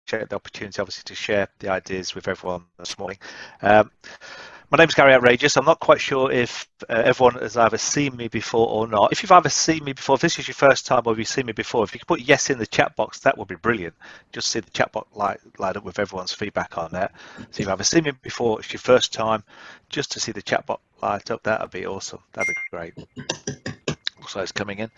appreciate the opportunity, obviously, to share the ideas with everyone this morning. My name's Gary Outrageous. I'm not quite sure if everyone has either seen me before or not. If you've either seen me before, if this is your first time or you've seen me before, if you could put yes in the chat box, that would be brilliant. Just see the chat box light up with everyone's feedback on that. So you've either seen me before, it's your first time, just to see the chat box light up, that would be awesome. That'd be great. Also, it's coming in.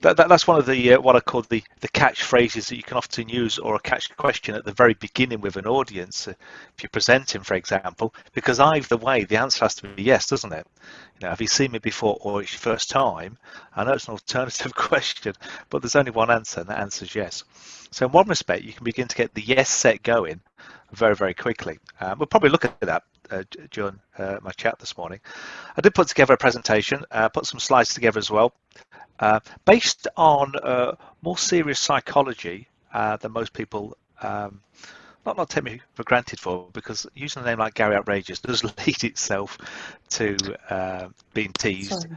That's one of the what I call the catchphrases that you can often use, or a catch question at the very beginning with an audience, if you're presenting, for example, because either way the answer has to be yes, doesn't it? You know, have you seen me before or it's your first time? I know it's an alternative question, but there's only one answer, and that answer is yes. So in one respect, you can begin to get the yes set going very, very quickly. We'll probably look at that during my chat this morning. I did put together a presentation, put some slides together as well, based on more serious psychology than most people not take me for granted for, because using a name like Gary Outrageous does lead itself to being teased,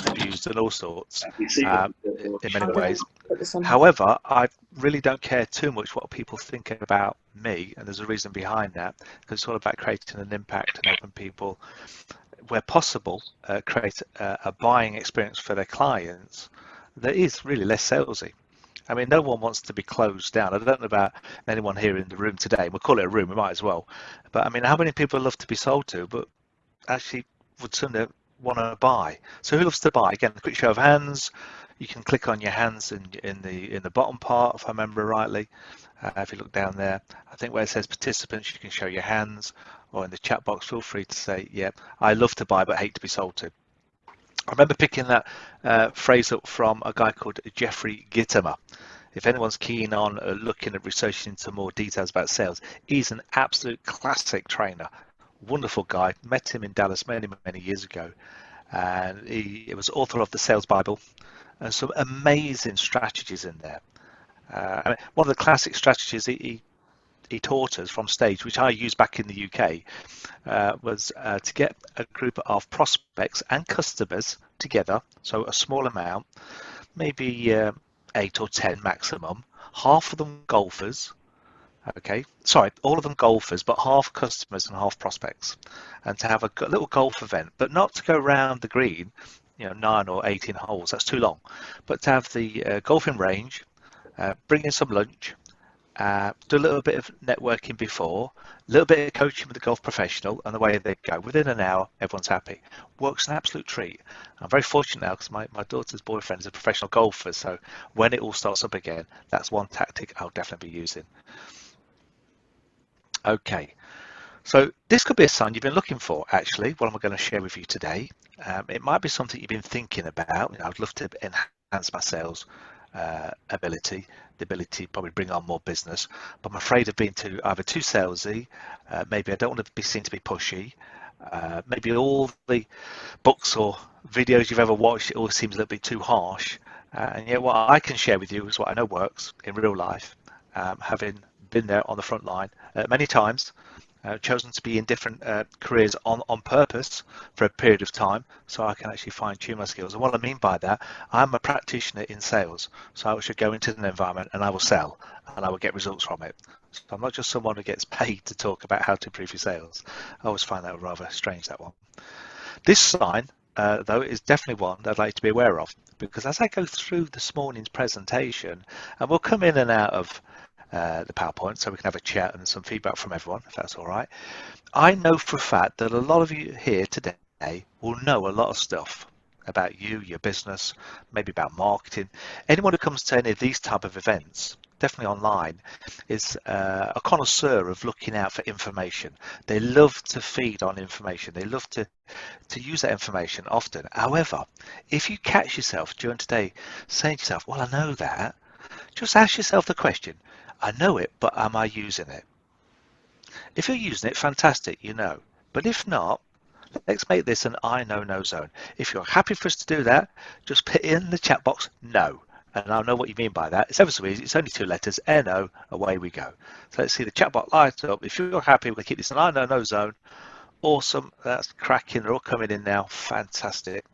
abused, and all sorts in many ways. However, I really don't care too much what people think about me, and there's a reason behind that, because it's all about creating an impact and helping people, where possible, create a buying experience for their clients that is really less salesy. I mean, no one wants to be closed down. I don't know about anyone here in the room today. We'll call it a room, we might as well. But I mean, how many people love to be sold to, but actually would sooner want to buy? So who loves to buy? Again, a quick show of hands. You can click on your hands in the bottom part, if I remember rightly. If you look down there, I think where it says participants, you can show your hands, or in the chat box, feel free to say, yeah, I love to buy but hate to be sold to. I remember picking that phrase up from a guy called Jeffrey Gitomer. If anyone's keen on looking at researching into more details about sales, he's an absolute classic trainer. Wonderful guy. Met him in Dallas many, many years ago. And he was author of the Sales Bible, and some amazing strategies in there. I mean, one of the classic strategies he taught us from stage, which I used back in the UK, was to get a group of prospects and customers together, so a small amount, maybe 8 or 10 maximum, half of them golfers, okay, sorry, all of them golfers, but half customers and half prospects, and to have a little golf event, but not to go around the green, 9 or 18 holes, that's too long, but to have the golfing range, bring in some lunch, do a little bit of networking before, a little bit of coaching with the golf professional, and away they go. Within an hour, everyone's happy. Works an absolute treat. I'm very fortunate now because my daughter's boyfriend is a professional golfer, so when it all starts up again, that's one tactic I'll definitely be using. Okay, so this could be a sign you've been looking for, actually, what I'm going to share with you today. It might be something you've been thinking about. I'd love to enhance my sales ability, the ability to probably bring on more business, but I'm afraid of being either too salesy, maybe I don't want to be seen to be pushy, maybe all the books or videos you've ever watched, it all seems a little bit too harsh, and yet what I can share with you is what I know works in real life, having been there on the front line many times, chosen to be in different careers on purpose for a period of time, so I can actually fine tune my skills. And what I mean by that, I'm a practitioner in sales, so I should go into an environment and I will sell and I will get results from it. So I'm not just someone who gets paid to talk about how to improve your sales. I always find that rather strange, that one. This sign, though, is definitely one that I'd like to be aware of, because as I go through this morning's presentation, and we'll come in and out of the PowerPoint so we can have a chat and some feedback from everyone, if that's all right. I know for a fact that a lot of you here today will know a lot of stuff about you, your business, maybe about marketing. Anyone who comes to any of these type of events, definitely online, is a connoisseur of looking out for information. They love to feed on information. They love to use that information often. However, if you catch yourself during today saying to yourself, well, I know that, just ask yourself the question, I know it, but am I using it? If you're using it, fantastic, you know. But if not, let's make this an I know no zone. If you're happy for us to do that, just put in the chat box no. And I'll know what you mean by that. It's ever so easy. It's only 2 letters, N-O, away we go. So let's see the chat box light up. If you're happy, we're going to keep this an I know no zone. Awesome. That's cracking. They're all coming in now. Fantastic.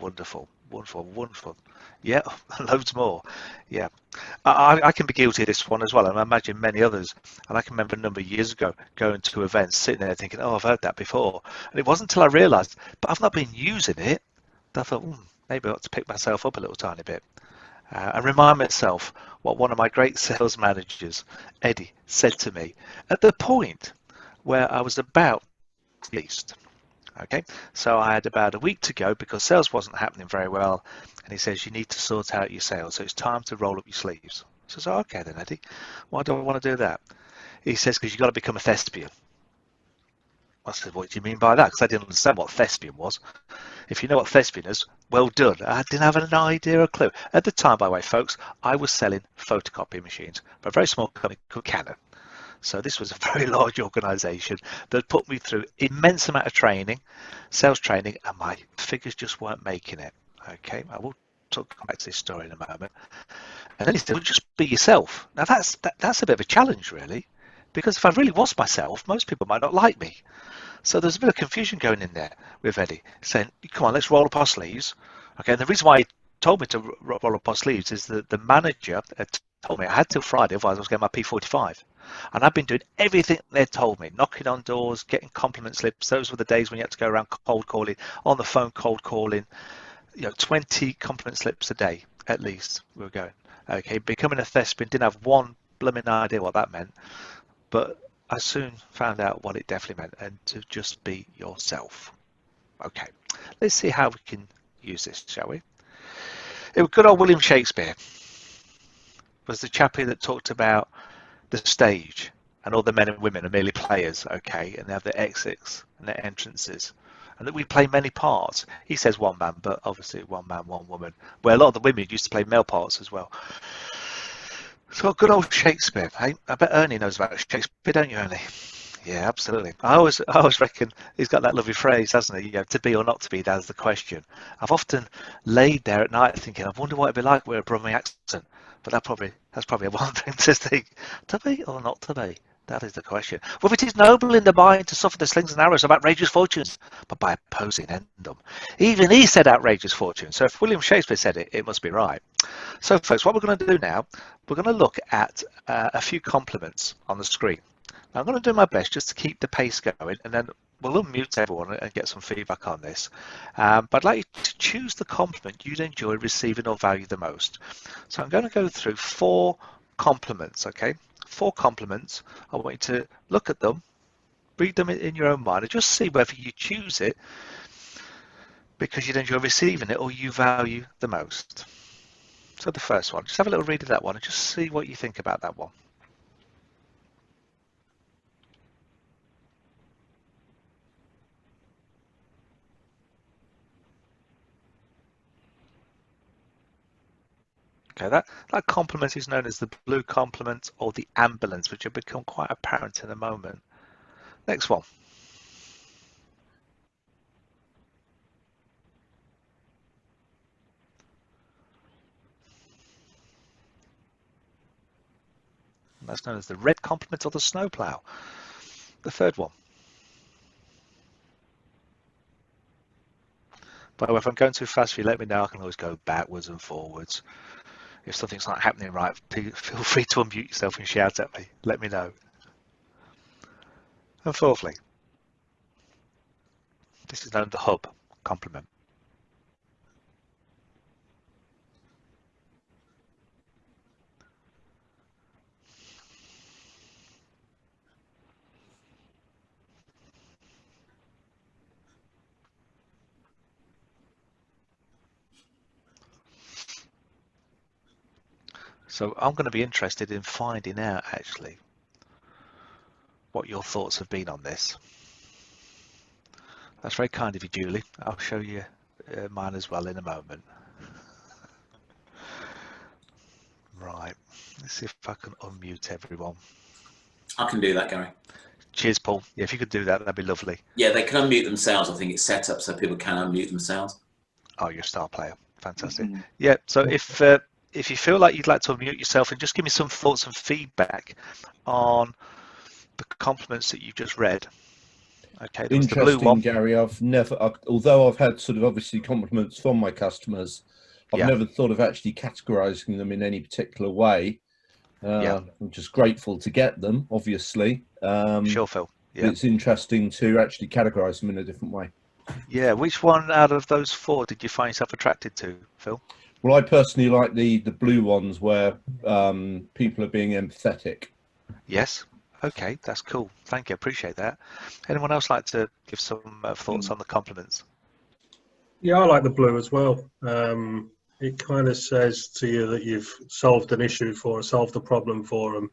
Wonderful. Wonderful, wonderful. Yeah, loads more. Yeah, I can be guilty of this one as well, and I imagine many others. And I can remember a number of years ago going to events, sitting there thinking, "Oh, I've heard that before," and it wasn't until I realised, but I've not been using it. That I thought, maybe I ought to pick myself up a little tiny bit and remind myself what one of my great sales managers, Eddie, said to me at the point where I was about to be released. Okay, so I had about a week to go because sales wasn't happening very well, and he says you need to sort out your sales, so it's time to roll up your sleeves. I says, oh, okay then, Eddie, why do I want to do that? He says, because you've got to become a thespian. I said, what do you mean by that? Because I didn't understand what thespian was. If you know what thespian is, well done. I didn't have an idea or a clue. At the time, by the way, folks, I was selling photocopy machines for a very small company called Canon. So this was a very large organisation that put me through immense amount of training, sales training, and my figures just weren't making it. Okay, I will come back to this story in a moment. And then he said, well, just be yourself. Now that's a bit of a challenge, really, because if I really was myself, most people might not like me. So there's a bit of confusion going in there with Eddie, saying, come on, let's roll up our sleeves. Okay, and the reason why he told me to roll up our sleeves is that the manager had told me I had till Friday, otherwise I was getting my P45. And I've been doing everything they told me, knocking on doors, getting compliment slips. Those were the days when you had to go around cold calling, on the phone cold calling, 20 compliment slips a day, at least, we were going. Okay, becoming a thespian, didn't have one blooming idea what that meant, but I soon found out what it definitely meant, and to just be yourself. Okay, let's see how we can use this, shall we? It was good old William Shakespeare was the chappie that talked about the stage and all the men and women are merely players, okay, and they have their exits and their entrances, and that we play many parts. He says one man, but obviously one man, one woman, where a lot of the women used to play male parts as well. So good old Shakespeare. Hey, I bet Ernie knows about Shakespeare, don't you, Ernie? Yeah, absolutely. I always reckon he's got that lovely phrase, hasn't he? To be or not to be, that's the question. I've often laid there at night thinking, I wonder what it'd be like with a Brummie accent. But that's probably a one thing to think. To be or not to be? That is the question. Well, it is noble in the mind to suffer the slings and arrows of outrageous fortunes, but by opposing end them. Even he said outrageous fortunes. So if William Shakespeare said it, it must be right. So, folks, what we're going to do now, we're going to look at a few compliments on the screen. Now, I'm going to do my best just to keep the pace going, and then we'll unmute everyone and get some feedback on this. But I'd like you to choose the compliment you'd enjoy receiving or value the most. So I'm going to go through 4 compliments, okay? 4 compliments. I want you to look at them, read them in your own mind, and just see whether you choose it because you'd enjoy receiving it or you value the most. So the first one, just have a little read of that one and just see what you think about that one. Okay, that compliment is known as the blue compliment or the ambulance, which will become quite apparent in a moment. Next one. That's known as the red compliment or the snowplow. The third one. By the way, if I'm going too fast for you, let me know. I can always go backwards and forwards. If something's not happening right, feel free to unmute yourself and shout at me. Let me know. And fourthly, this is known as the hub compliment. So I'm going to be interested in finding out actually what your thoughts have been on this. That's very kind of you, Julie. I'll show you mine as well in a moment. Right, let's see if I can unmute everyone. I can do that, Gary. Cheers, Paul. Yeah, if you could do that, that'd be lovely. Yeah, they can unmute themselves. I think it's set up so people can unmute themselves. Oh, you're a star player. Fantastic. Yeah, so if you feel like you'd like to unmute yourself and just give me some thoughts and feedback on the compliments that you've just read, Okay, there was the blue Interesting, one. Gary. Although I've had sort of obviously compliments from my customers, I've Yeah. never thought of actually categorizing them in any particular way. Yeah. I'm just grateful to get them, obviously. Sure, Phil. But Yeah. it's interesting to actually categorize them in a different way. Yeah. Which one out of those four did you find yourself attracted to, Phil? Well, I personally like the blue ones where people are being empathetic. Yes. Okay, that's cool. Thank you. Appreciate that. Anyone else like to give some thoughts on the compliments? Yeah, I like the blue as well. It kind of says to you that you've solved an issue solved a problem for them.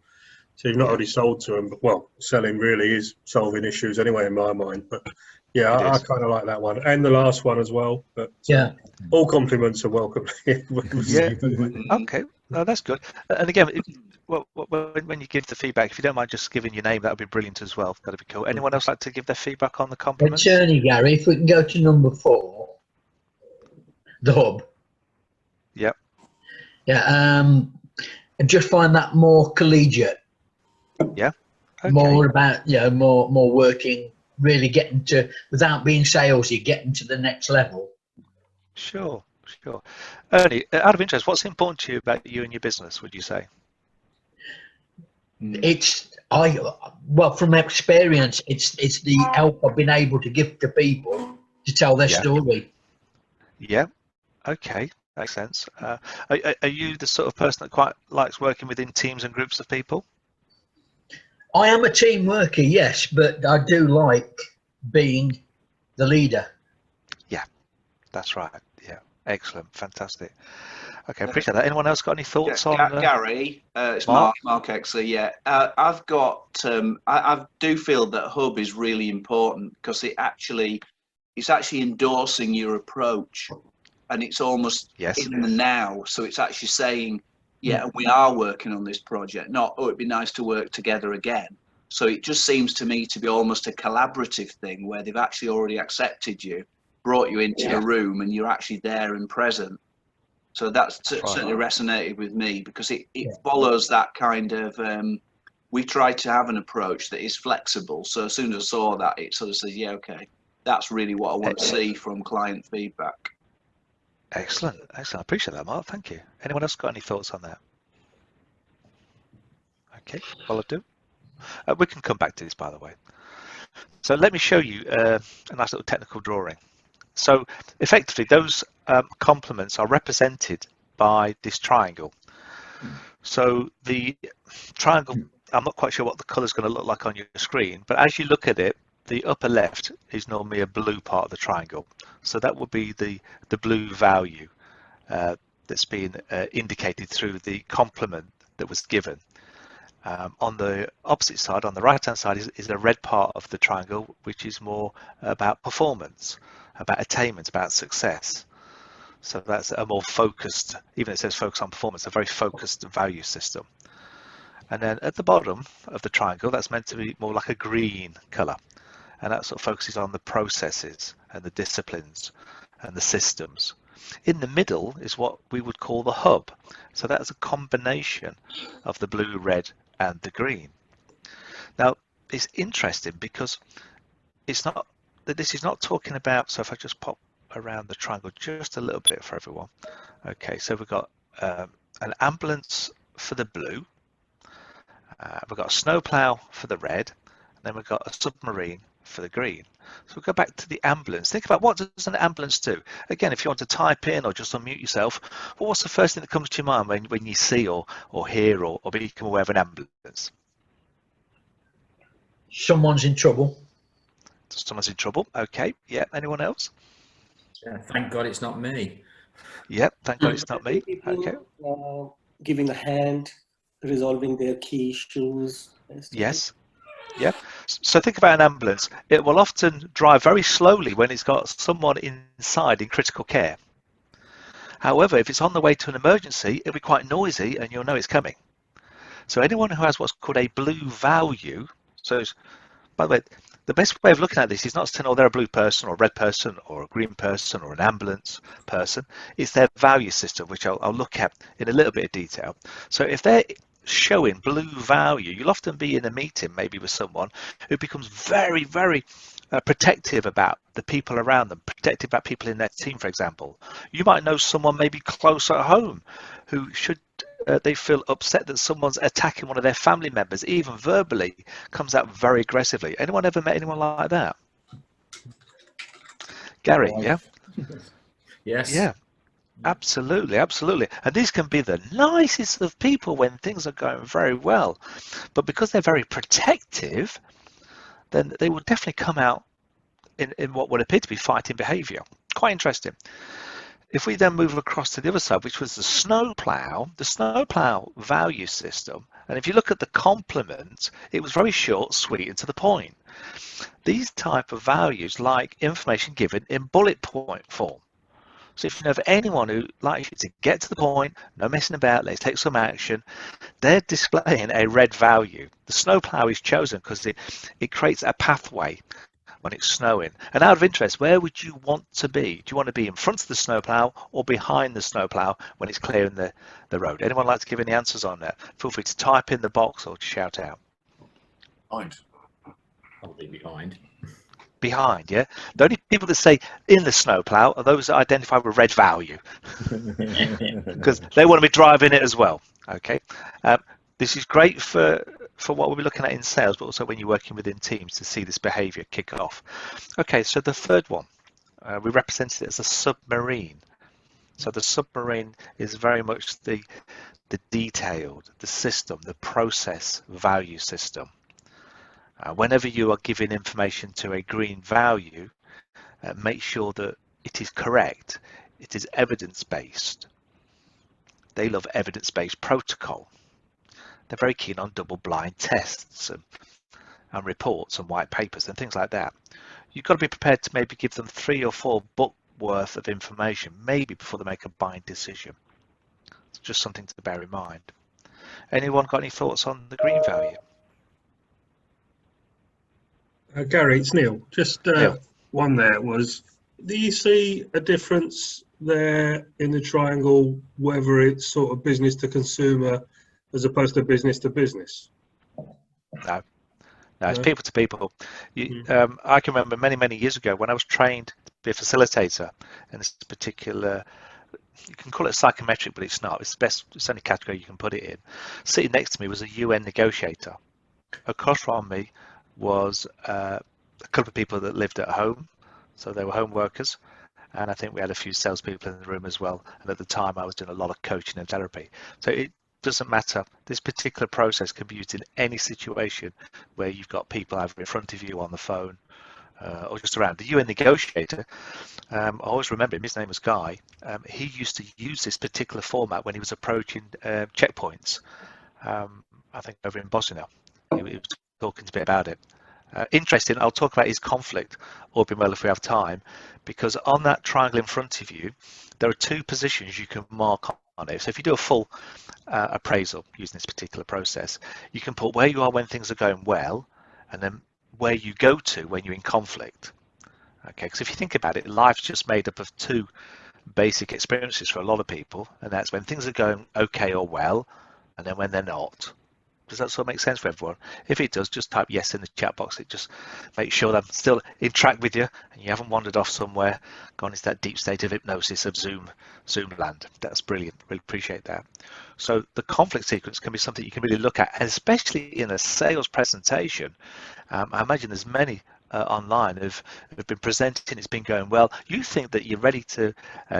So you've not already sold to them, but well, selling really is solving issues anyway, in my mind. But yeah, I kind of like that one, and the last one as well. But Yeah. all compliments are welcome. Yeah. Okay. No, that's good. And again, when you give the feedback, if you don't mind just giving your name, that would be brilliant as well. That'd be cool. Anyone else like to give their feedback on the compliments? Attorney Gary, if we can go to number 4, the hub. Yep. Yeah. I just find that more collegiate. Yeah. Okay. More about, more working, really getting to, without being salesy, getting to the next level. Sure. Ernie, out of interest, what's important to you about you and your business, would you say? From experience, it's the help I've been able to give to people to tell their story. Yeah. Okay. Makes sense. Are you the sort of person that quite likes working within teams and groups of people? I am a team worker, yes, but I do like being the leader. Yeah, that's right. Yeah, excellent, fantastic. Okay, appreciate that. Anyone else got any thoughts on Gary? It's Mark? Mark Exley. Yeah, I've got. I do feel that hub is really important because it's actually endorsing your approach, and it's almost in the now. So it's actually saying, yeah, we are working on this project. Not, oh, it'd be nice to work together again. So it just seems to me to be almost a collaborative thing where they've actually already accepted you, brought you into the room, and you're actually there and present. So that's certainly resonated with me because it follows that kind of, we try to have an approach that is flexible. So as soon as I saw that, it sort of says, yeah, okay, that's really what I want to see from client feedback. Excellent. I appreciate that, Mark. Thank you. Anyone else got any thoughts on that? Okay, well, I do. We can come back to this, by the way. So let me show you a nice little technical drawing. So effectively, those complements are represented by this triangle. So the triangle, I'm not quite sure what the color is going to look like on your screen, but as you look at it, the upper left is normally a blue part of the triangle. So that would be the blue value that's been indicated through the complement that was given. On the opposite side, on the right-hand side, is a red part of the triangle, which is more about performance, about attainment, about success. So that's a more focused, even it says focus on performance, a very focused value system. And then at the bottom of the triangle, that's meant to be more like a green color. And that sort of focuses on the processes and the disciplines and the systems. In the middle is what we would call the hub. So that's a combination of the blue, red, and the green. Now, it's interesting because it's not that this is not talking about, so if I just pop around the triangle just a little bit for everyone. Okay, so we've got an ambulance for the blue, we've got a snowplow for the red, and then we've got a submarine for the green. So we'll go back to the ambulance. Think about, what does an ambulance do? Again, if you want to type in or just unmute yourself, what's the first thing that comes to your mind when you see or hear or become aware of an ambulance? Someone's in trouble. Someone's in trouble. Okay. Yeah. Anyone else? Thank God it's not me. Yep. Thank God it's not me. People, Okay. giving a hand, resolving their key issues. Yes. Yeah. So think about an ambulance. It will often drive very slowly when it's got someone inside in critical care. However, if it's on the way to an emergency, it'll be quite noisy and you'll know it's coming. So anyone who has what's called a blue value, so by the way, the best way of looking at this is not saying, oh, they're a blue person or a red person or a green person or an ambulance person. It's their value system, which I'll look at in a little bit of detail. So if they're showing blue value, you'll often be in a meeting maybe with someone who becomes very, very protective about the people around them, protective about people in their team, for example. You might know someone maybe close at home who should they feel upset that someone's attacking one of their family members, even verbally, comes out very aggressively. Anyone ever met anyone like that? Gary, yeah? Yes. Yeah, absolutely, absolutely. And these can be the nicest of people when things are going very well. But because they're very protective, then they will definitely come out in what would appear to be fighting behavior. Quite interesting. If we then move across to the other side, which was the snowplow value system, and if you look at the complement, it was very short, sweet, and to the point. These type of values like information given in bullet point form. So if you know of anyone who likes you to get to the point, no messing about, let's take some action, they're displaying a red value. The snowplow is chosen because it creates a pathway when it's snowing. And out of interest, where would you want to be? Do you want to be in front of the snowplow or behind the snowplow when it's clearing the road? Anyone like to give any answers on that? Feel free to type in the box or to shout out. Behind. Probably behind. Behind, yeah? The only people that say in the snowplow are those that identify with red value because they want to be driving it as well. Okay, this is great for what we'll be looking at in sales, but also when you're working within teams to see this behavior kick off. Okay, so the third one, we represented it as a submarine. So the submarine is very much the detailed, the system, the process value system. Whenever you are giving information to a green value, make sure that it is correct. It is evidence-based. They love evidence-based protocol. They're very keen on double-blind tests and reports and white papers and things like that. You've got to be prepared to maybe give them 3 or 4 book worth of information, maybe before they make a buying decision. It's just something to bear in mind. Anyone got any thoughts on the green value? Gary, it's Neil. Just Neil. one there was, do you see a difference there in the triangle, whether it's sort of business to consumer as opposed to business to business? No, it's people to people. I can remember many years ago when I was trained to be a facilitator in this particular, you can call it psychometric, but it's not. It's the only category you can put it in. Sitting next to me was a UN negotiator. Across from me was a couple of people that lived at home, so they were home workers, and I think we had a few salespeople in the room as well. And at the time, I was doing a lot of coaching and therapy. So it doesn't matter. This particular process can be used in any situation where you've got people either in front of you on the phone or just around. The UN negotiator, I always remember him. His name was Guy. He used to use this particular format when he was approaching checkpoints. I think over in Bosnia, he was talking to me about it. Interesting, I'll talk about his conflict, all being well if we have time, because on that triangle in front of you, there are 2 positions you can mark on it. So if you do a full appraisal using this particular process, you can put where you are when things are going well, and then where you go to when you're in conflict. Okay, because if you think about it, life's just made up of 2 basic experiences for a lot of people, and that's when things are going okay or well, and then when they're not. Does that sort of make sense for everyone? If it does, just type yes in the chat box. It just makes sure that I'm still in track with you and you haven't wandered off somewhere, gone into that deep state of hypnosis of Zoom land. That's brilliant. Really appreciate that. So the conflict sequence can be something you can really look at, especially in a sales presentation. I imagine there's many online who've been presenting, it's been going well. You think that you're ready to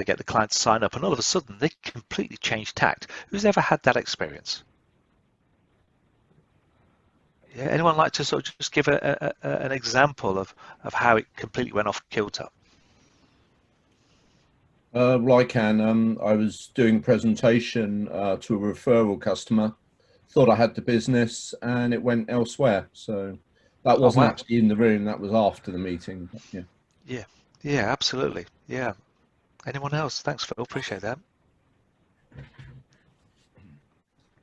get the client to sign up, and all of a sudden they completely change tact. Who's ever had that experience? Yeah, anyone like to sort of just give an example of how it completely went off kilter? Well, I can. I was doing a presentation to a referral customer, thought I had the business, and it went elsewhere. So that wasn't actually in the room, that was after the meeting. Yeah, absolutely. Yeah. Anyone else? Thanks, Phil. Appreciate that.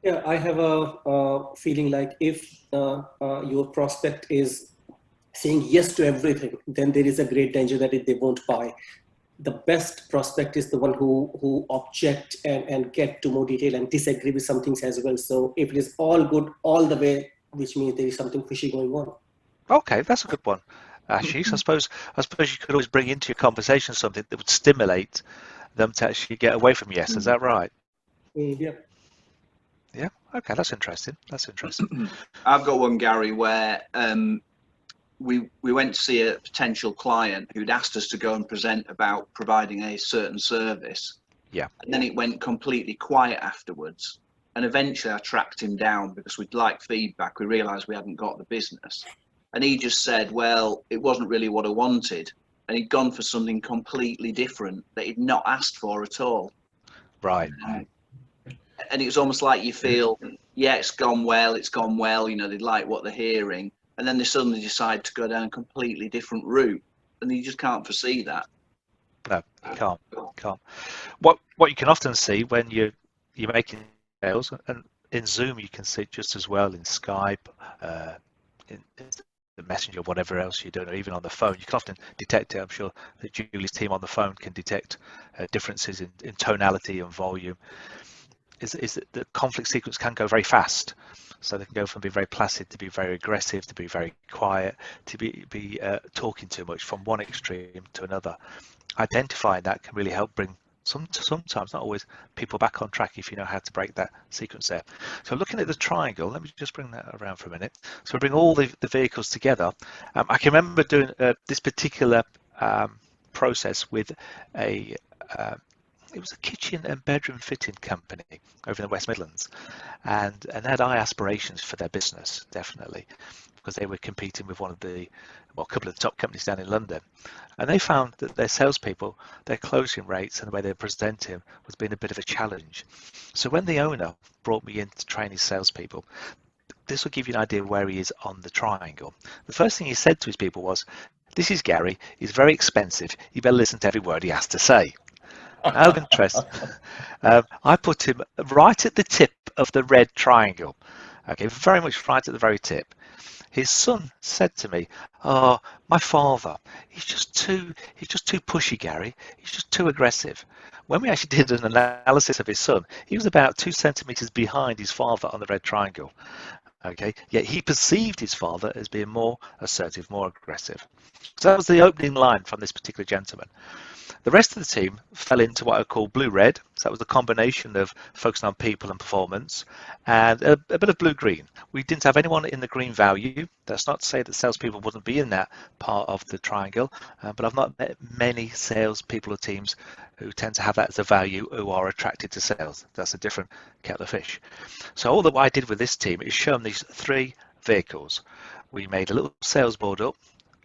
Yeah, I have a feeling like if your prospect is saying yes to everything, then there is a great danger that they won't buy. The best prospect is the one who object and get to more detail and disagree with some things as well. So if it is all good all the way, which means there is something fishy going on. Okay, that's a good one. Ashish, I suppose you could always bring into your conversation something that would stimulate them to actually get away from yes. Is that right? Yeah. Yeah. Okay, that's interesting. I've got one, Gary, where we went to see a potential client who'd asked us to go and present about providing a certain service. Yeah. And then it went completely quiet afterwards. And eventually I tracked him down because we'd like feedback. We realised we hadn't got the business. And he just said, well, it wasn't really what I wanted. And he'd gone for something completely different that he'd not asked for at all. Right. And it was almost like you feel, yeah, it's gone well, you know, they like what they're hearing. And then they suddenly decide to go down a completely different route. And you just can't foresee that. No, you can't. What you can often see when you're making sales, and in Zoom you can see it just as well, in Skype, in the Messenger, whatever else you're doing, or even on the phone, you can often detect it. I'm sure that Julie's team on the phone can detect differences in tonality and volume. Is that the conflict sequence can go very fast, so they can go from being very placid to be very aggressive, to be very quiet, to be talking too much, from one extreme to another. Identifying that can really help bring sometimes, not always, people back on track if you know how to break that sequence there. So looking at the triangle, let me just bring that around for a minute. So we bring all the vehicles together. I can remember doing this particular process with it was a kitchen and bedroom fitting company over in the West Midlands, and they had high aspirations for their business, definitely, because they were competing with a couple of the top companies down in London. And they found that their salespeople, their closing rates and the way they were presenting was being a bit of a challenge. So when the owner brought me in to train his salespeople, this will give you an idea where he is on the triangle. The first thing he said to his people was, "This is Gary, he's very expensive, you better listen to every word he has to say." Out of interest, I put him right at the tip of the red triangle. Okay, very much right at the very tip. His son said to me, "Oh, my father, he's just too pushy, Gary. He's just too aggressive." When we actually did an analysis of his son, he was about 2 centimeters behind his father on the red triangle. Okay, yet he perceived his father as being more assertive, more aggressive. So that was the opening line from this particular gentleman. The rest of the team fell into what I call blue-red. So that was the combination of focusing on people and performance, and a bit of blue-green. We didn't have anyone in the green value. That's not to say that salespeople wouldn't be in that part of the triangle, but I've not met many salespeople or teams who tend to have that as a value who are attracted to sales. That's a different kettle of fish. So all that I did with this team is show them these 3 vehicles. We made a little sales board up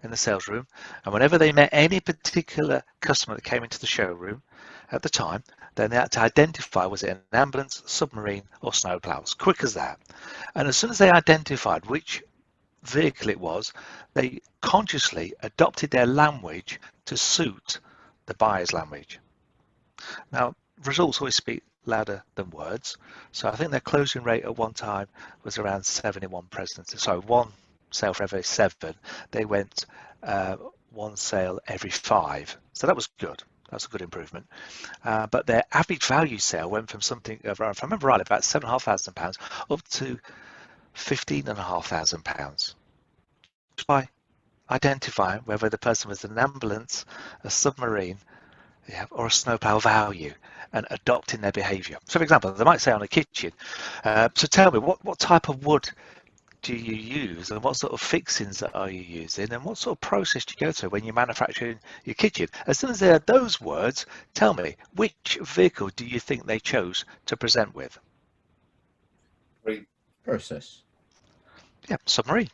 in the sales room, and whenever they met any particular customer that came into the showroom at the time, then they had to identify, was it an ambulance, submarine or snowplow? As quick as that. And as soon as they identified which vehicle it was, they consciously adopted their language to suit the buyer's language. Now, results always speak louder than words, so I think their closing rate at one time was around 71%. So 1 sale for every 7. They went 1 sale every 5. So that was good. That's a good improvement. But their average value sale went from something, if I remember right, about £7,500 up to £15,500. Just by identifying whether the person was an ambulance, a submarine, or a snowplow value, and adopting their behaviour. So, for example, they might say on a kitchen, so tell me, what type of wood do you use, and what sort of fixings are you using, and what sort of process do you go through when you're manufacturing your kitchen? As soon as they had those words, tell me, which vehicle do you think they chose to present with? Process. Yeah, submarine.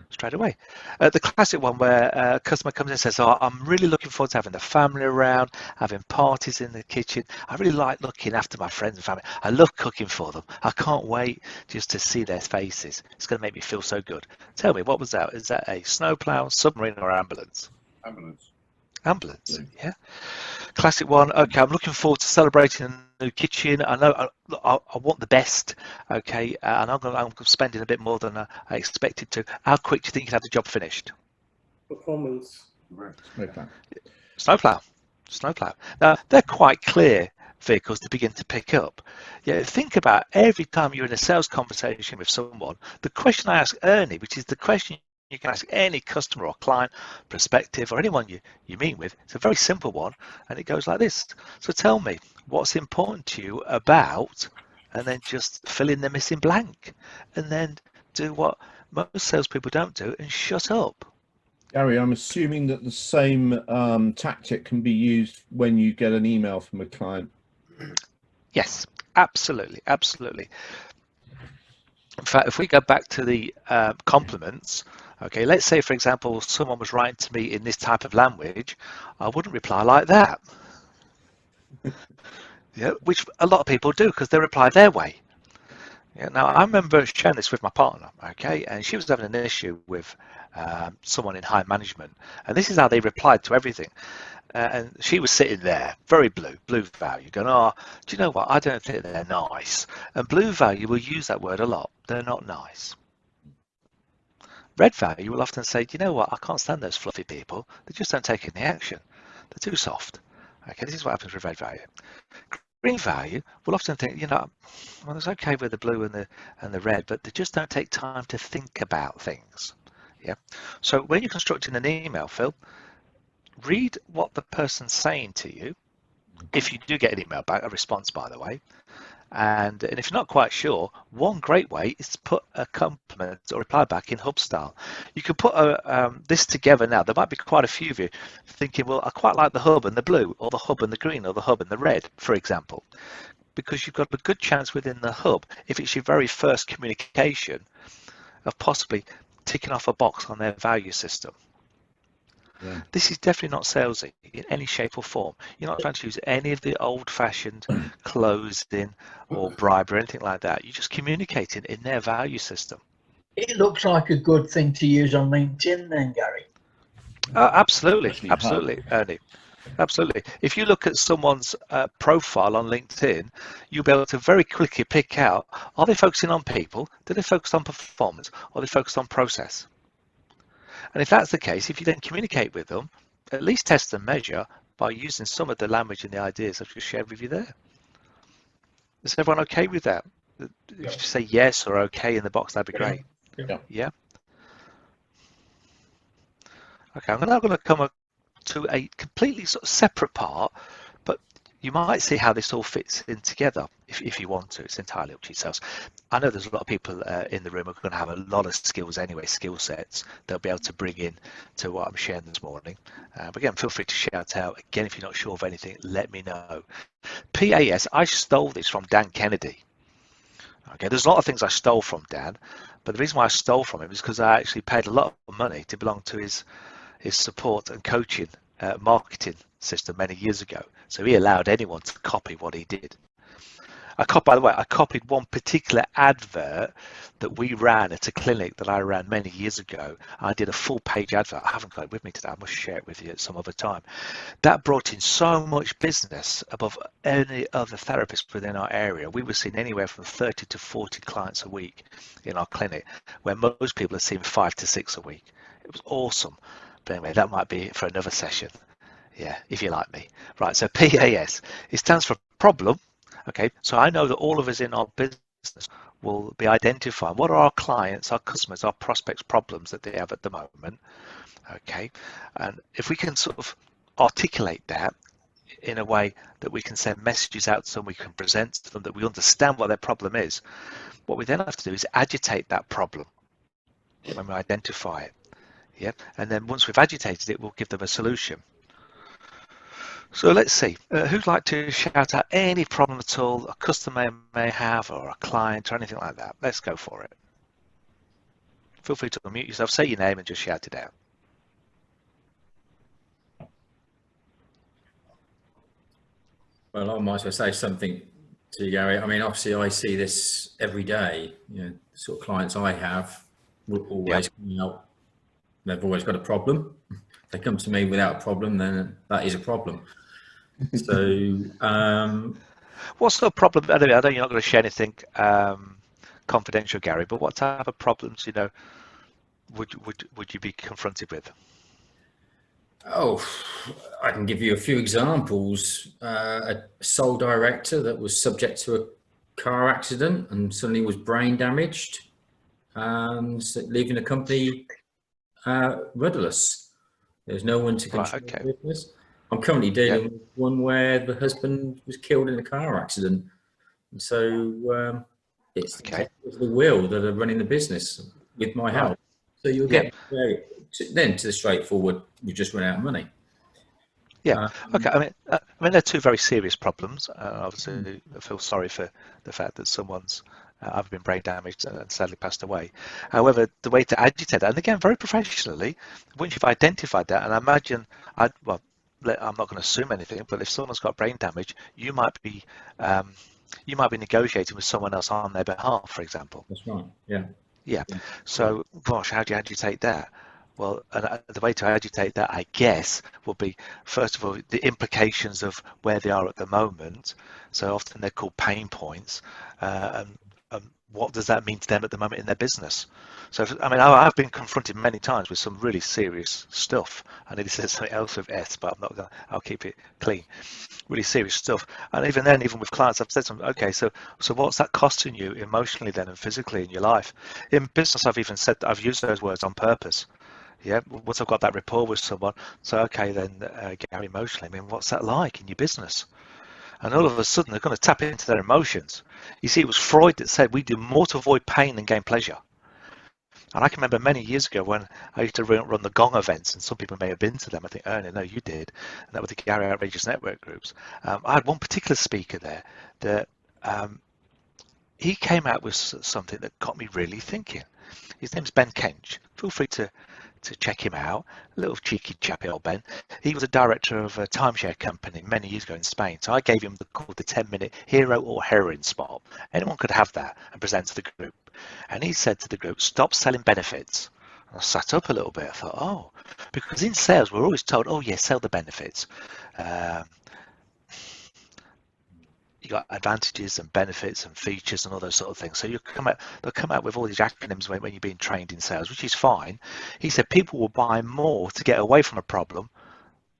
Straight away. The classic one where a customer comes in and says, "Oh, I'm really looking forward to having the family around, having parties in the kitchen. I really like looking after my friends and family. I love cooking for them. I can't wait just to see their faces. It's going to make me feel so good." Tell me, what was that? Is that a snowplow, submarine or ambulance? Ambulance, yeah. Classic one. Okay, I'm looking forward to celebrating a new kitchen. I know I want the best. Okay, and I'm spending a bit more than I expected to. How quick do you think you can have the job finished? Performance. Snowplow. Now they're quite clear vehicles to begin to pick up. Yeah, think about every time you're in a sales conversation with someone, the question I ask Ernie, which is the question you can ask any customer or client, prospective, or anyone you meet with. It's a very simple one, and it goes like this. So tell me, what's important to you about, and then just fill in the missing blank, and then do what most salespeople don't do and shut up. Gary, I'm assuming that the same tactic can be used when you get an email from a client. Yes, absolutely, absolutely. In fact, if we go back to the compliments, okay, let's say, for example, someone was writing to me in this type of language, I wouldn't reply like that. Yeah, which a lot of people do because they reply their way. Yeah, now, I remember sharing this with my partner, okay, and she was having an issue with someone in high management, and this is how they replied to everything. And she was sitting there, very blue value, going, oh, do you know what? I don't think they're nice. And blue value will use that word a lot. They're not nice. Red value will often say, do you know what? I can't stand those fluffy people. They just don't take any action. They're too soft. Okay, this is what happens with red value. Green value will often think, you know, well, it's okay with the blue and the red, but they just don't take time to think about things. Yeah. So when you're constructing an email, Phil, read what the person's saying to you. If you do get an email back, a response, by the way, and if you're not quite sure, one great way is to put a compliment or reply back in hub style. You can put this together now. There might be quite a few of you thinking, well, I quite like the hub and the blue, or the hub and the green, or the hub and the red, for example, because you've got a good chance within the hub, if it's your very first communication, of possibly ticking off a box on their value system. Yeah. This is definitely not salesy in any shape or form. You're not trying to use any of the old-fashioned closing or bribe or anything like that. You're just communicating in their value system. It looks like a good thing to use on LinkedIn then, Gary. Absolutely, absolutely, Ernie. Absolutely. If you look at someone's profile on LinkedIn, you'll be able to very quickly pick out, are they focusing on people? Do they focus on performance? Or are they focused on process? And if that's the case, if you then communicate with them, at least test and measure by using some of the language and the ideas I've just shared with you there. Is everyone okay with that? If you say yes or okay in the box, that'd be great. Yeah. Okay, I'm now going to come to a completely sort of separate part, but you might see how this all fits in together if you want to. It's entirely up to yourselves. I know there's a lot of people in the room who are going to have a lot of skills anyway, skill sets they'll be able to bring in to what I'm sharing this morning. But again, feel free to shout out. Again, if you're not sure of anything, let me know. PAS, I stole this from Dan Kennedy. Okay, there's a lot of things I stole from Dan, but the reason why I stole from him is because I actually paid a lot of money to belong to his support and coaching marketing system many years ago. So he allowed anyone to copy what he did. By the way, I copied one particular advert that we ran at a clinic that I ran many years ago. I did a full page advert. I haven't got it with me today. I must share it with you at some other time. That brought in so much business above any other therapist within our area. We were seeing anywhere from 30 to 40 clients a week in our clinic, where most people are seeing 5 to 6 a week. It was awesome. But anyway, that might be for another session. Yeah, if you like me. Right, so PAS, it stands for problem. Okay, so I know that all of us in our business will be identifying what are our clients, our customers, our prospects' problems that they have at the moment. Okay, and if we can sort of articulate that in a way that we can send messages out to them, we can present to them that we understand what their problem is, what we then have to do is agitate that problem when we identify it. Yeah, and then once we've agitated it, we'll give them a solution. So let's see, who'd like to shout out any problem at all a customer may have or a client or anything like that? Let's go for it. Feel free to unmute yourself, say your name and just shout it out. Well, I might as well say something to you, Gary. I mean, obviously I see this every day. You know, the sort of clients I have will always come out, they've always got a problem. If they come to me without a problem, then that is a problem. So what's the problem? I know you're not going to share anything confidential, Gary, but what type of problems, you know, would you be confronted with? Oh, I can give you a few examples. A sole director that was subject to a car accident and suddenly was brain damaged, leaving the company rudderless. There's no one to control okay. the business. I'm currently dealing with one where the husband was killed in a car accident. And so it's the will that are running the business with my help. So you'll get then to the straightforward, we just run out of money. Yeah. Okay. I mean, they're two very serious problems. Obviously, I feel sorry for the fact that someone's either been brain damaged and sadly passed away. However, the way to agitate that, and again, very professionally, once you've identified that, and I imagine, I'm not going to assume anything, but if someone's got brain damage, you might be negotiating with someone else on their behalf, for example. That's right. Yeah. Yeah. So, gosh, how do you agitate that? Well, the way to agitate that, I guess, would be, first of all, the implications of where they are at the moment. So often they're called pain points. And what does that mean to them at the moment in their business? So, I mean, I've been confronted many times with some really serious stuff. I nearly said something else with S, but I'm not going to, I'll keep it clean. Really serious stuff. And even then, even with clients, I've said to them, okay, so what's that costing you emotionally then and physically in your life? In business, I've even said, I've used those words on purpose. Yeah, once I've got that rapport with someone, so okay then, Gary, emotionally, I mean, what's that like in your business? And all of a sudden, they're going to tap into their emotions. You see, it was Freud that said we do more to avoid pain than gain pleasure. And I can remember many years ago when I used to run the Gong events, and some people may have been to them. I think, Ernie, no, you did. And that was the Gary Outrageous Network groups. I had one particular speaker there that he came out with something that got me really thinking. His name's Ben Kench. Feel free to check him out. A little cheeky chappy old Ben. He was a director of a timeshare company many years ago in Spain. So I gave him the 10-minute hero or heroine spot. Anyone could have that and present to the group. And he said to the group, stop selling benefits. And I sat up a little bit. I thought, oh, because in sales, we're always told, oh, yeah, sell the benefits. You got advantages and benefits and features and all those sort of things. So they'll come out with all these acronyms when you're being trained in sales, which is fine. He said people will buy more to get away from a problem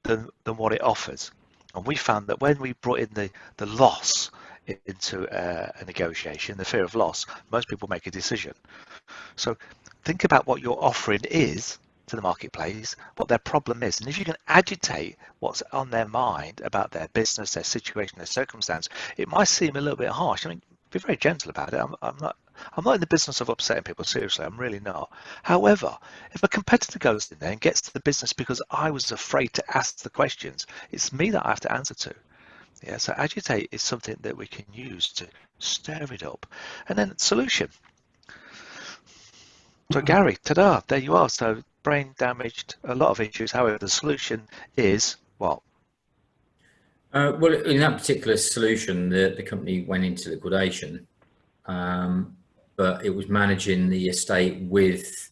than what it offers. And we found that when we brought in the loss into a negotiation, the fear of loss, most people make a decision. So think about what your offering is to the marketplace, what their problem is, and if you can agitate what's on their mind about their business, their situation, their circumstance, it might seem a little bit harsh. I mean, be very gentle about it. I'm not in the business of upsetting people, seriously, I'm really not. However, if a competitor goes in there and gets to the business because I was afraid to ask the questions, it's me that I have to answer to. Yeah, so agitate is something that we can use to stir it up. And then solution. So Gary, ta-da, there you are. So brain damaged, a lot of issues. However, the solution is what? Well, in that particular solution, the company went into liquidation, but it was managing the estate with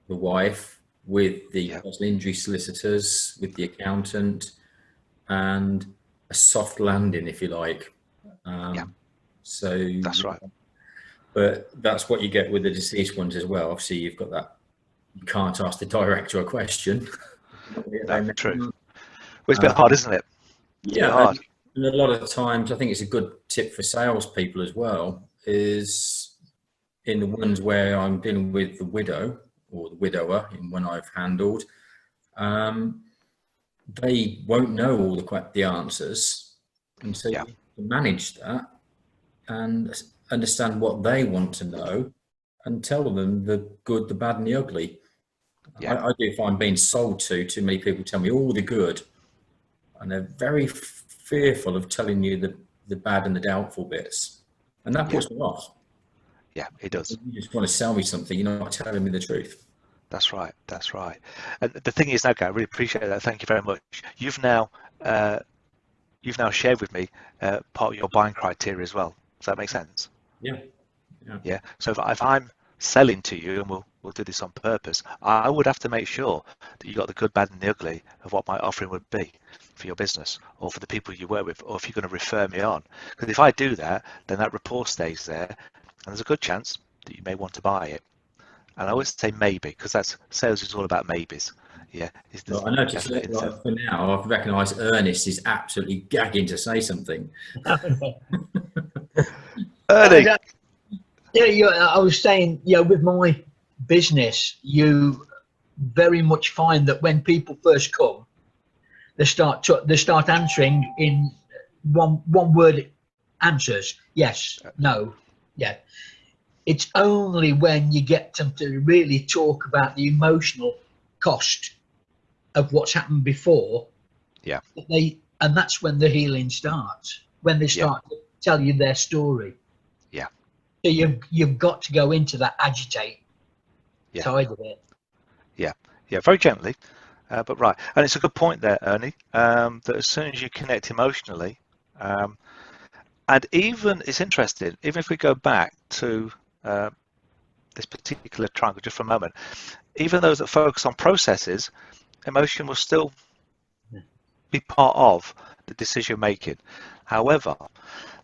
the wife, with the personal injury solicitors, with the accountant, and a soft landing, if you like. So that's right. But that's what you get with the deceased ones as well. Obviously, you've got that. You can't ask the director a question. No, true. Well, it's a bit hard, isn't it? Yeah, hard. And a lot of times, I think it's a good tip for salespeople as well, is in the ones where I'm dealing with the widow or the widower, in one I've handled, they won't know all the answers. And so you can manage that and understand what they want to know and tell them the good, the bad and the ugly. I do find being sold to, too many people tell me all the good and they're very fearful of telling you the bad and the doubtful bits. And that puts me off. Yeah, it does. You just want to sell me something, you're not telling me the truth. That's right. That's right. And the thing is, now, Gary, I really appreciate that. Thank you very much. You've now shared with me part of your buying criteria as well. Does that make sense? Yeah. So if I'm selling to you, and we'll do this on purpose, I would have to make sure that you got the good, bad, and the ugly of what my offering would be for your business or for the people you work with, or if you're going to refer me on. Because if I do that, then that rapport stays there, and there's a good chance that you may want to buy it. And I always say maybe, because sales is all about mayabe's. Yeah. Well, I noticed that for now, I've recognised Ernest is absolutely gagging to say something. Ernie. Yeah, I was saying, with my business, you very much find that when people first come, they start answering in one word answers. Yes, no, yeah. It's only when you get them to really talk about the emotional cost of what's happened before, and that's when the healing starts, when they start to tell you their story. So you've got to go into that agitate side of it. Very gently, but right. And it's a good point there, Ernie, that as soon as you connect emotionally, and even, it's interesting, even if we go back to this particular triangle just for a moment, even those that focus on processes, emotion will still be part of the decision making. However,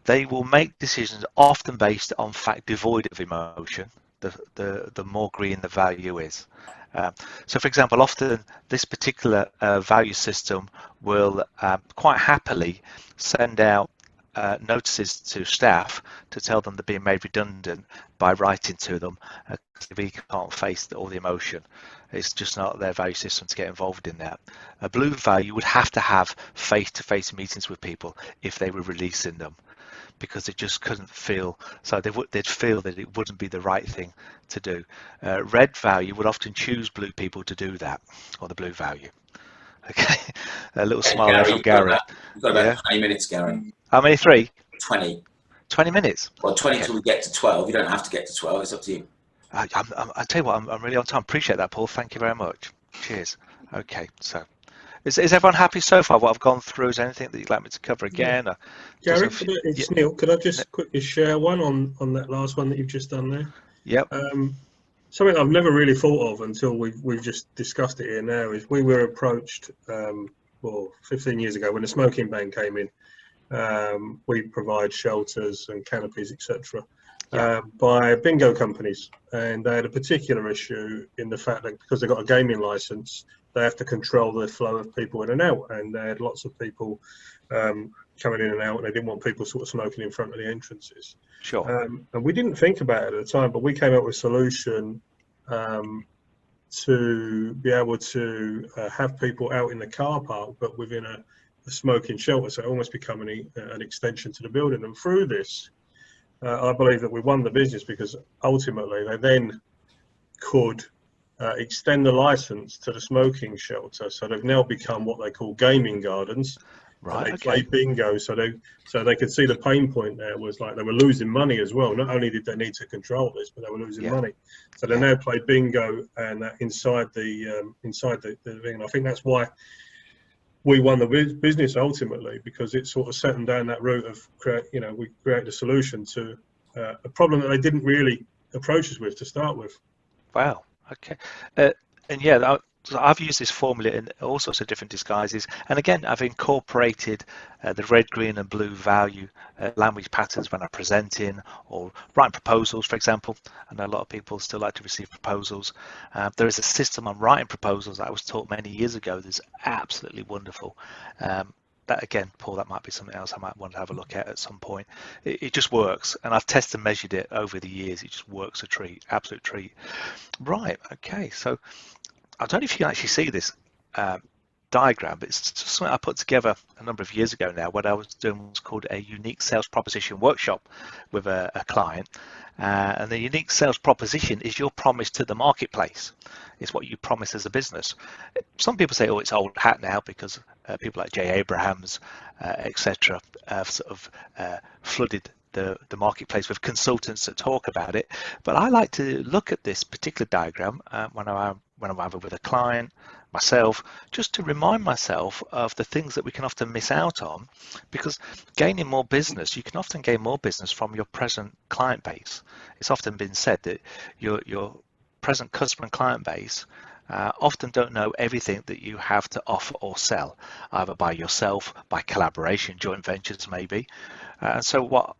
they will make decisions often based on fact devoid of emotion, the more green the value is. So for example, often this particular value system will quite happily send out notices to staff to tell them they're being made redundant by writing to them because they can't face all the emotion. It's just not their value system to get involved in that. A blue value would have to have face-to-face meetings with people if they were releasing them, because they just couldn't feel, so they'd feel that it wouldn't be the right thing to do. Red value would often choose blue people to do that, or the blue value. Okay, a little smile there from Gary. We've got about 20 minutes, Gary. How many? 3? 20. 20 minutes? Well, 20 till we get to 12. You don't have to get to 12. It's up to you. I tell you what, I'm really on time. Appreciate that, Paul. Thank you very much. Cheers. Okay, so is everyone happy so far? What I've gone through, is there anything that you'd like me to cover again? Or Gary, it's Neil. Could I just quickly share one on that last one that you've just done there? Yep. Something I've never really thought of until we've just discussed it here now is we were approached 15 years ago when the smoking ban came in. We provide shelters and canopies, etc. By bingo companies, and they had a particular issue in the fact that because they got a gaming license, they have to control the flow of people in and out, and they had lots of people coming in and out, and they didn't want people sort of smoking in front of the entrances. Sure. And we didn't think about it at the time, but we came up with a solution to be able to have people out in the car park, but within a smoking shelter, so it almost becoming an extension to the building. And through this, I believe that we won the business because ultimately they then could extend the license to the smoking shelter. So they've now become what they call gaming gardens. Right. They play bingo, so they could see the pain point there was like they were losing money as well. Not only did they need to control this, but they were losing money. So they now play bingo and inside the thing. And I think that's why we won the business ultimately, because it sort of set them down that route of we created a solution to a problem that they didn't really approach us with to start with. Wow. Okay. And yeah, I've used this formula in all sorts of different disguises, and again I've incorporated the red, green and blue value language patterns when I'm presenting or writing proposals, for example. I know a lot of people still like to receive proposals. There is a system on writing proposals that I was taught many years ago that's absolutely wonderful. That again, Paul, that might be something else I might want to have a look at some point. It just works, and I've tested and measured it over the years. It just works a treat, absolute treat. Right, okay, so I don't know if you can actually see this diagram, but it's just something I put together a number of years ago now when I was doing what's called a unique sales proposition workshop with a client. And the unique sales proposition is your promise to the marketplace. It's what you promise as a business. Some people say, oh, it's old hat now because people like Jay Abrahams, etc., have sort of flooded the marketplace with consultants that talk about it. But I like to look at this particular diagram when I'm either with a client, myself, just to remind myself of the things that we can often miss out on, because gaining more business, you can often gain more business from your present client base. It's often been said that your present customer and client base often don't know everything that you have to offer or sell, either by yourself, by collaboration, joint ventures maybe. And so what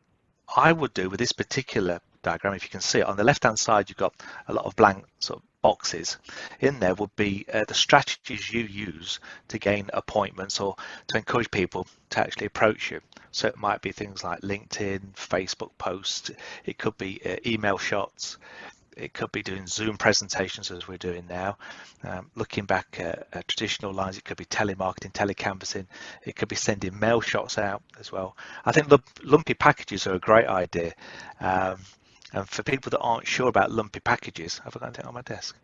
I would do with this particular diagram, if you can see it, on the left hand side you've got a lot of blank sort of boxes. In there would be the strategies you use to gain appointments or to encourage people to actually approach you. So it might be things like LinkedIn, Facebook posts, it could be email shots, It could be doing Zoom presentations as we're doing now. Looking back at traditional lines, it could be telemarketing, telecanvassing. It could be sending mail shots out as well. I think lumpy packages are a great idea. And for people that aren't sure about lumpy packages, have I got anything on my desk?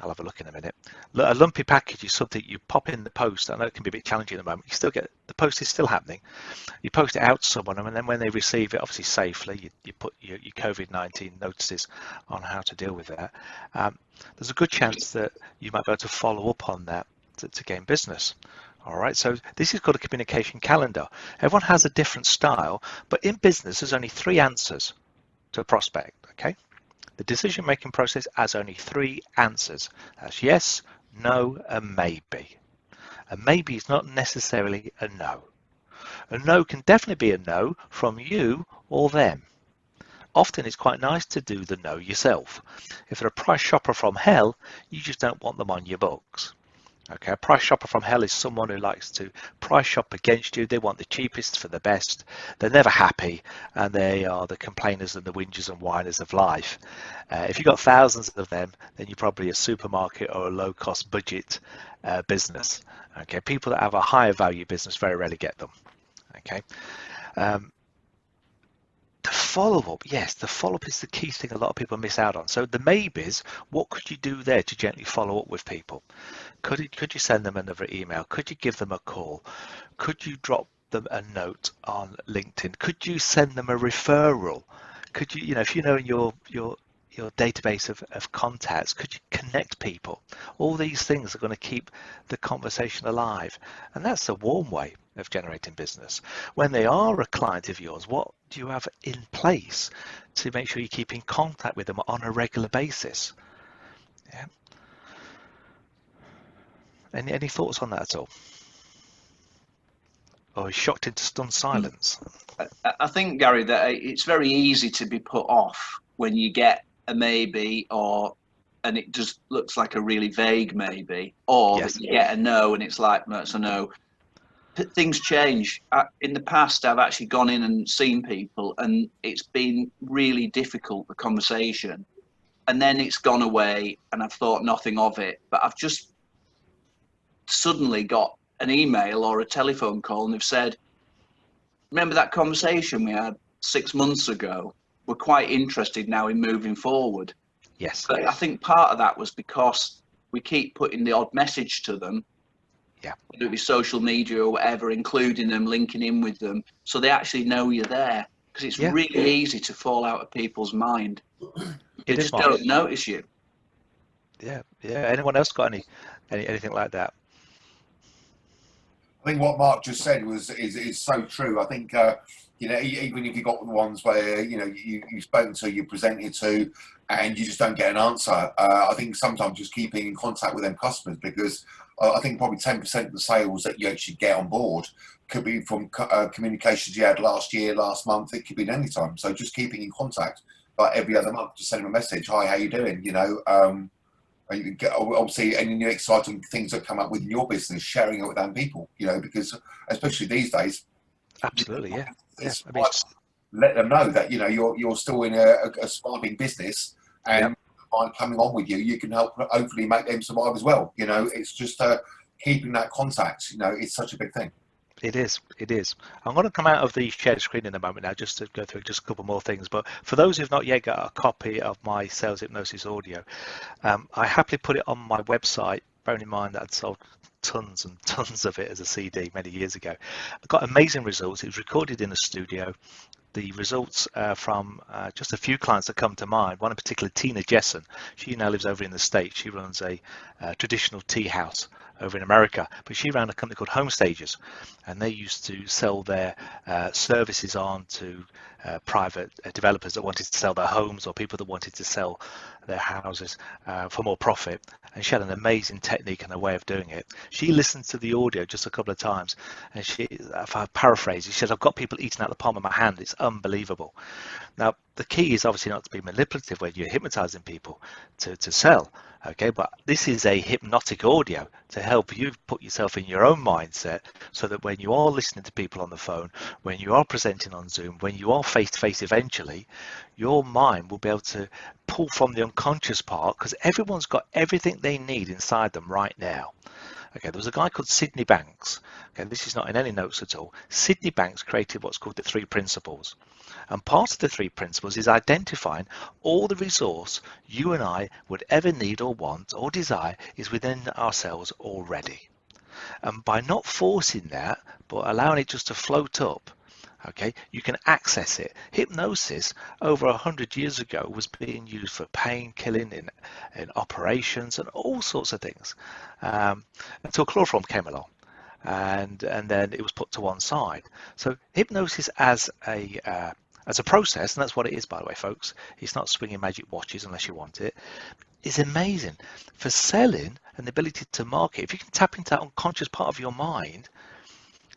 I'll have a look in a minute. A lumpy package is something you pop in the post. I know it can be a bit challenging at the moment. You still get the post is still happening. You post it out to someone, and then when they receive it, obviously safely, you put your COVID-19 notices on how to deal with that. There's a good chance that you might be able to follow up on that to gain business. All right, so this is called a communication calendar. Everyone has a different style, but in business, there's only 3 answers to a prospect. Okay. The decision-making process has only 3 answers. That's yes, no, and maybe. A maybe is not necessarily a no. A no can definitely be a no from you or them. Often it's quite nice to do the no yourself. If they're a price shopper from hell, you just don't want them on your books. Okay, a price shopper from hell is someone who likes to price shop against you. They want the cheapest for the best. They're never happy, and they are the complainers and the whingers and whiners of life. If you've got thousands of them, then you're probably a supermarket or a low-cost budget business. Okay, people that have a higher value business very rarely get them. Okay. The follow-up, yes, the follow-up is the key thing a lot of people miss out on. So the maybes, what could you do there to gently follow up with people? Could you send them another email? Could you give them a call? Could you drop them a note on LinkedIn? Could you send them a referral? Could you, if you know in your database of contacts, could you connect people? All these things are going to keep the conversation alive, and that's a warm way of generating business. When they are a client of yours, what do you have in place to make sure you keep in contact with them on a regular basis? Yeah. Any thoughts on that at all? Or shocked into stunned silence? I think, Gary, that it's very easy to be put off when you get a maybe, and it just looks like a really vague maybe, or yes, that you get a no and it's like, no, it's a no. Things change. In the past, I've actually gone in and seen people, and it's been really difficult, the conversation, and then it's gone away and I've thought nothing of it, but I've just suddenly got an email or a telephone call and they've said, remember that conversation we had 6 months ago? We're quite interested now in moving forward. Yes. But I think part of that was because we keep putting the odd message to them, yeah, whether it be social media or whatever, including them, linking in with them, so they actually know you're there. Because it's really easy to fall out of people's mind. They just don't notice you. Yeah. Anyone else got anything like that? I think what Mark just said is so true. I think even if you got the ones where you've spoken to, you presented to, and you just don't get an answer, I think sometimes just keeping in contact with them customers, because I think probably 10% of the sales that you actually get on board could be from communications you had last year, last month. It could be any time. So just keeping in contact, like every other month, just send them a message. Hi, how you doing? And you get, obviously, any new exciting things that come up within your business, sharing it with other people, because especially these days. Absolutely, yeah. Let them know that you're still in a surviving business, and by coming on with you, you can help hopefully make them survive as well. It's just keeping that contact. It's such a big thing. It is. I'm going to come out of the shared screen in a moment now, just to go through just a couple more things. But for those who've not yet got a copy of my Sales Hypnosis audio, I happily put it on my website, bearing in mind that I'd sold tons and tons of it as a CD many years ago. I got amazing results. It was recorded in a studio. The results from just a few clients that come to mind. One in particular, Tina Jessen. She now lives over in the States. She runs a traditional tea house over in America, but she ran a company called Home Stages, and they used to sell their services on to private developers that wanted to sell their homes, or people that wanted to sell their houses for more profit. And she had an amazing technique and a way of doing it. She listened to the audio just a couple of times, and if I paraphrase, she said, I've got people eating out the palm of my hand. It's unbelievable. Now, the key is obviously not to be manipulative when you're hypnotizing people to sell, Okay, but this is a hypnotic audio to help you put yourself in your own mindset so that when you are listening to people on the phone, when you are presenting on Zoom, when you are face to face eventually, your mind will be able to pull from the unconscious part, because everyone's got everything they need inside them right now. Okay, there was a guy called Sydney Banks. Okay, this is not in any notes at all. Sydney Banks created what's called the 3 principles. And part of the 3 principles is identifying all the resource you and I would ever need or want or desire is within ourselves already. And by not forcing that, but allowing it just to float up, okay, you can access it. Hypnosis over 100 years ago was being used for pain killing in operations and all sorts of things, until chloroform came along, and then it was put to one side. So hypnosis as a process, and that's what it is, by the way, folks. It's not swinging magic watches unless you want it. It's amazing for selling and the ability to market. If you can tap into that unconscious part of your mind,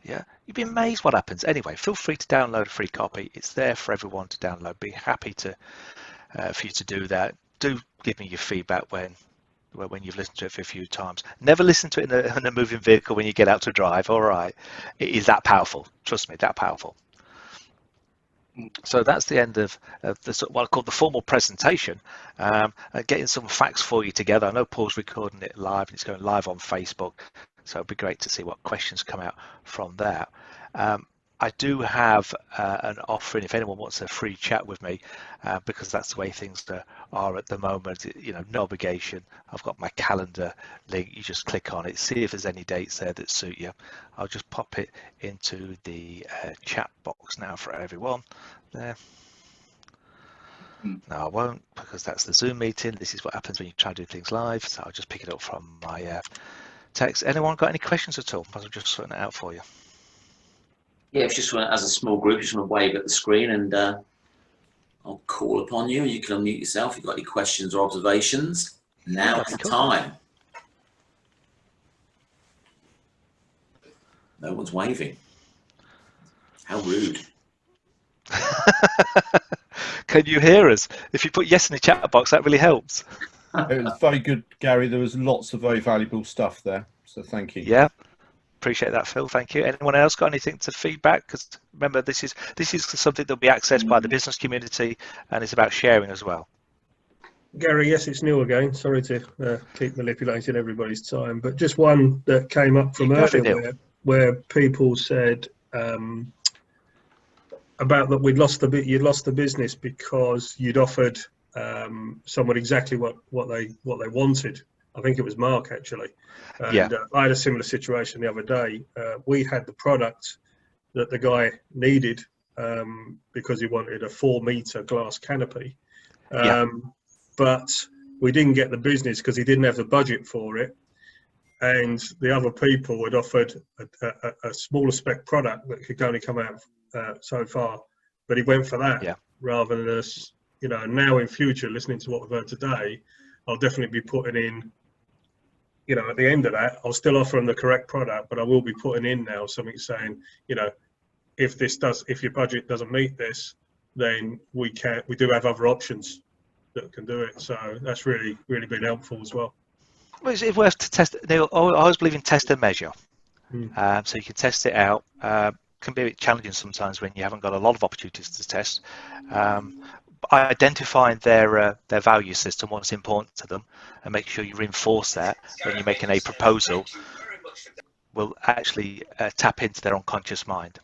yeah, you'd be amazed what happens. Anyway, feel free to download a free copy. It's there for everyone to download. Be happy to for you to do that. Do give me your feedback when you've listened to it for a few times. Never listen to it in a moving vehicle when you get out to drive. All right, it is that powerful. Trust me, that powerful. So that's the end of the what I call the formal presentation. Getting some facts for you together. I know Paul's recording it live, and it's going live on Facebook. So it'd be great to see what questions come out from that. I do have an offering if anyone wants a free chat with me, because that's the way things are at the moment. You know, no obligation. I've got my calendar link. You just click on it, see if there's any dates there that suit you. I'll just pop it into the chat box now for everyone. There. No, I won't, because that's the Zoom meeting. This is what happens when you try to do things live. So I'll just pick it up from my text. Anyone got any questions at all? I'll just sort it out for you. Yeah, it's just as a small group, just want to wave at the screen, and I'll call upon you. You can unmute yourself. If you've got any questions or observations, now is the time. No one's waving. How rude. Can you hear us? If you put yes in the chat box, that really helps. It was very good, Gary. There was lots of very valuable stuff there. So thank you. Yeah. Appreciate that, Phil. Thank you. Anyone else got anything to feedback? Because remember, this is something that'll be accessed by the business community, and it's about sharing as well. Gary, yes, it's Neil again. Sorry to keep manipulating everybody's time, but just one that came up from earlier where people said about that you'd lost the business because you'd offered someone exactly what they wanted. I think it was Mark actually. And I had a similar situation the other day. We had the product that the guy needed because he wanted a 4-meter glass canopy. But we didn't get the business because he didn't have the budget for it. And the other people had offered a smaller spec product that could only come out so far. But he went for that rather than us, you know. Now in future, listening to what we've heard today, I'll definitely be putting in, you know, at the end of that, I'll still offer them the correct product, but I will be putting in now something saying, you know, if your budget doesn't meet this, then we do have other options that can do it. So that's really been helpful as well. Well, it's worth to test. Neil, I always believe in test and measure. So you can test it out. Can be a bit challenging sometimes when you haven't got a lot of opportunities to test. Identifying their value system, what's important to them, and make sure you reinforce that when you're making a proposal will actually tap into their unconscious mind.